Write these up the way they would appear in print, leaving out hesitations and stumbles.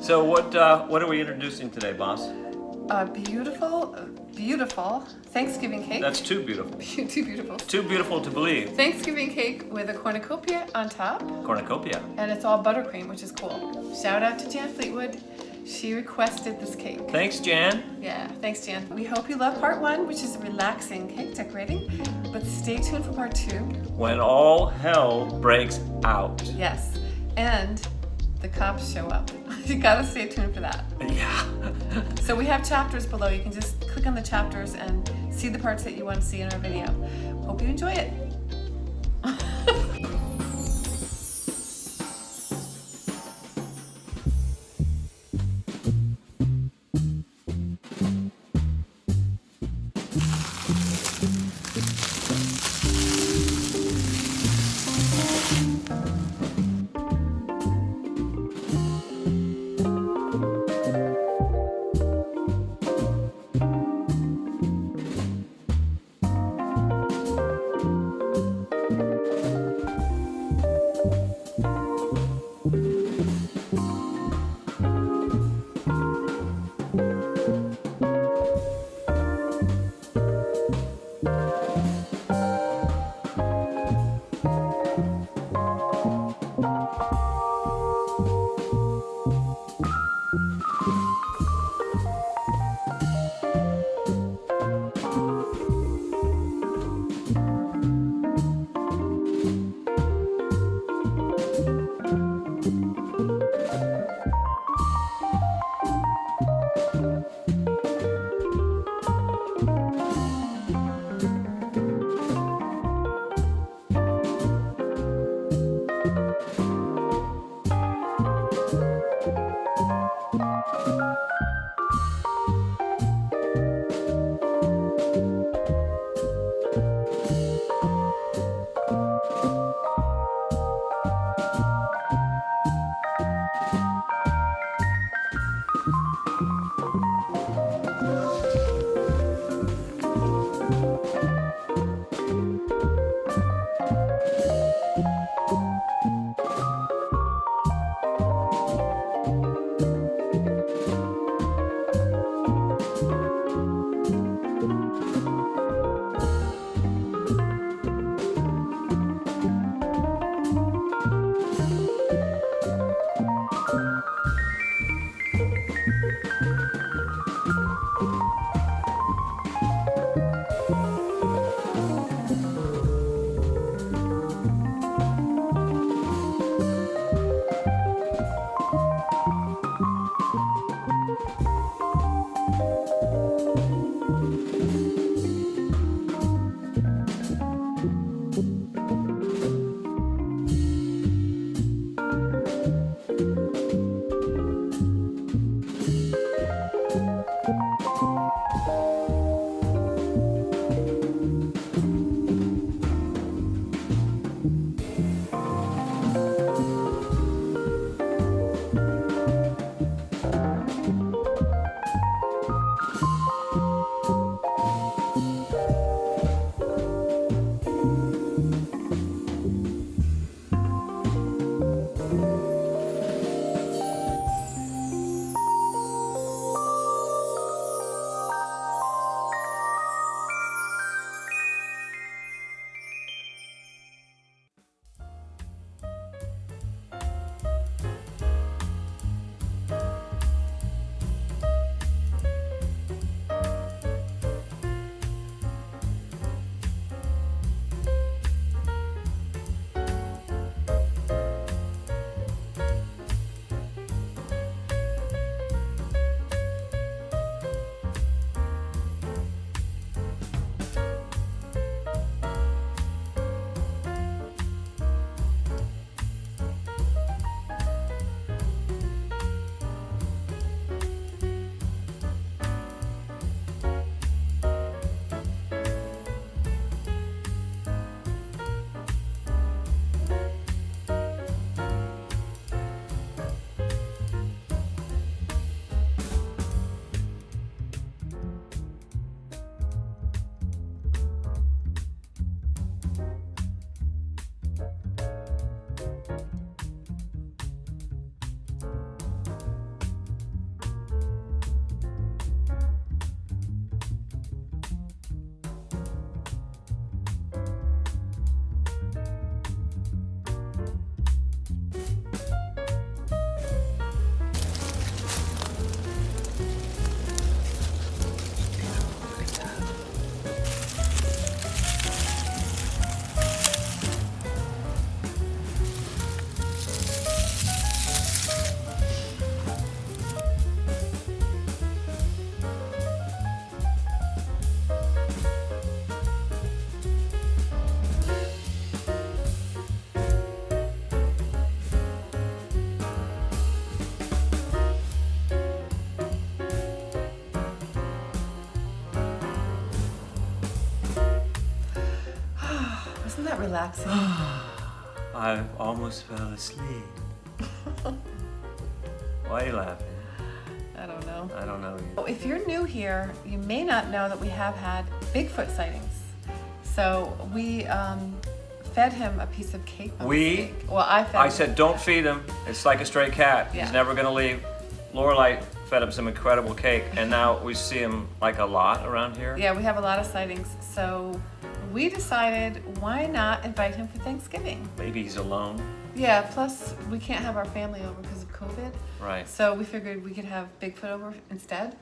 So what are we introducing today, boss? A beautiful Thanksgiving cake. That's too beautiful. Too beautiful. Too beautiful to believe. Thanksgiving cake with a cornucopia on top, Cornucopia. and it's all buttercream, which is cool. Shout out to Jan Fleetwood. She requested this cake. Thanks, Jan. Yeah, thanks, Jan. We hope you love part one, which is relaxing cake decorating, but stay tuned for part two. When all hell breaks out. Yes, and the cops show up. You gotta stay tuned for that. Yeah. So we have chapters below. You can just click on the chapters and see the parts that you want to see in our video. Hope you enjoy it. that relaxing? I almost fell asleep. Why are you laughing? I don't know. I don't know. If you're new here, you may not know that we have had Bigfoot sightings. So we fed him a piece of cake. by We? mistake. Well, I fed I him. said, don't feed him. It's like a stray cat. Yeah. He's never gonna leave. Lorelai fed him some incredible cake, and now we see him like a lot around here. Yeah, we have a lot of sightings. So we decided, why not invite him for Thanksgiving? Maybe he's alone. Yeah, plus we can't have our family over because of COVID. Right. So we figured we could have Bigfoot over instead.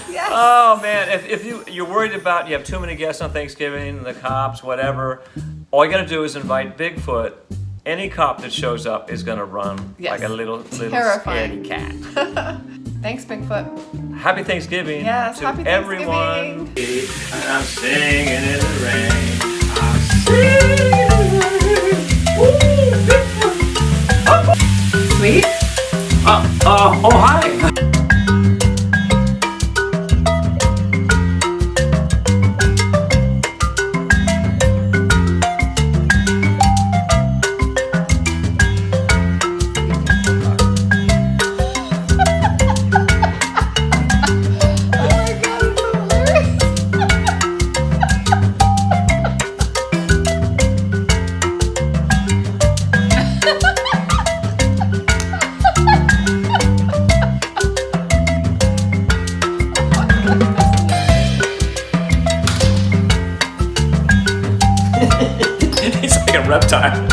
Yes. Oh man, if you're worried about you have too many guests on Thanksgiving, the cops, whatever, all you gotta do is invite Bigfoot. Any cop that shows up is gonna run Yes. like a little Terrifying. scaredy cat. Thanks, Bigfoot. Happy Thanksgiving Yes, to happy everyone. Thanksgiving. And I'm singing in the rain. I'm singing in the rain. Ooh, Bigfoot. Sweet. Oh hi. He's like a reptile.